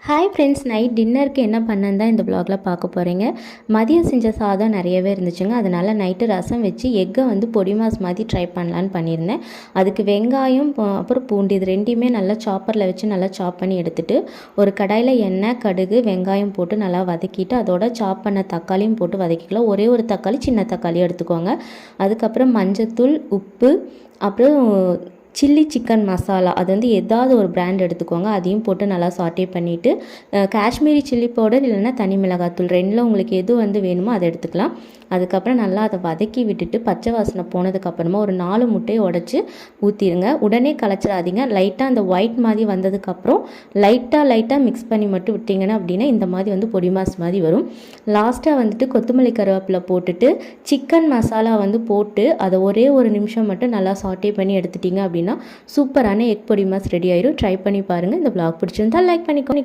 Hi friends, night டின்னருக்கு என்ன பண்ணேன்னு தான் இந்த வ்ளாகில் பார்க்க போகிறீங்க. மதியம் செஞ்ச சாதம் நிறையவே இருந்துச்சுங்க. அதனால் நைட்டு ரசம் வச்சு எக்கை பொடி மாஸ் மாதிரி ட்ரை பண்ணலான்னு பண்ணியிருந்தேன். அதுக்கு வெங்காயம் அப்புறம் பூண்டு இது ரெண்டையுமே நல்லா சாப்பரில் வச்சு நல்லா சாப் பண்ணி எடுத்துகிட்டு ஒரு கடாயில் எண்ணெய், கடுகு, வெங்காயம் போட்டு நல்லா வதக்கிட்டு அதோட சாப் பண்ண தக்காளியும் போட்டு வதக்கிக்கலாம். ஒரே ஒரு தக்காளி, சின்ன தக்காளியும் எடுத்துக்கோங்க. அதுக்கப்புறம் மஞ்சத்தூள், உப்பு, அப்புறம் சில்லி சிக்கன் மசாலா, அது ஏதாவது ஒரு பிராண்ட் எடுத்துக்கோங்க. அதையும் போட்டு நல்லா சாட்டே பண்ணிவிட்டு காஷ்மீரி சில்லி பவுடர் இல்லைன்னா தனி மிளகாத்தூள் ரெண்டில் உங்களுக்கு எது வேணுமோ அதை எடுத்துக்கலாம். அதுக்கப்புறம் நல்லா அதை வதக்கி விட்டுட்டு பச்சை வாசனை போனதுக்கப்புறமா ஒரு 4 முட்டையை உடச்சி ஊற்றிடுங்க. உடனே கலச்சிடாதீங்க. லைட்டாக அந்த ஒயிட் மாதிரி வந்ததுக்கப்புறம் லைட்டாக மிக்ஸ் பண்ணி மட்டும் விட்டிங்கன்னா அப்படின்னா இந்த மாதிரி பொடி மாஸ் மாதிரி வரும். லாஸ்ட்டாக கொத்தமல்லி கருவேப்பிலை போட்டுட்டு சிக்கன் மசாலா போட்டு அதை ஒரே ஒரு நிமிஷம் மட்டும் நல்லா சாட்டே பண்ணி எடுத்துட்டிங்க அப்படின்னா சூப்பரான எக் பொடி மாஸ் ரெடி ஆயிடும். ட்ரை பண்ணி பாருங்கள். இந்த vlog பிடிச்சிருந்தால் லைக் பண்ணிக்கோங்க.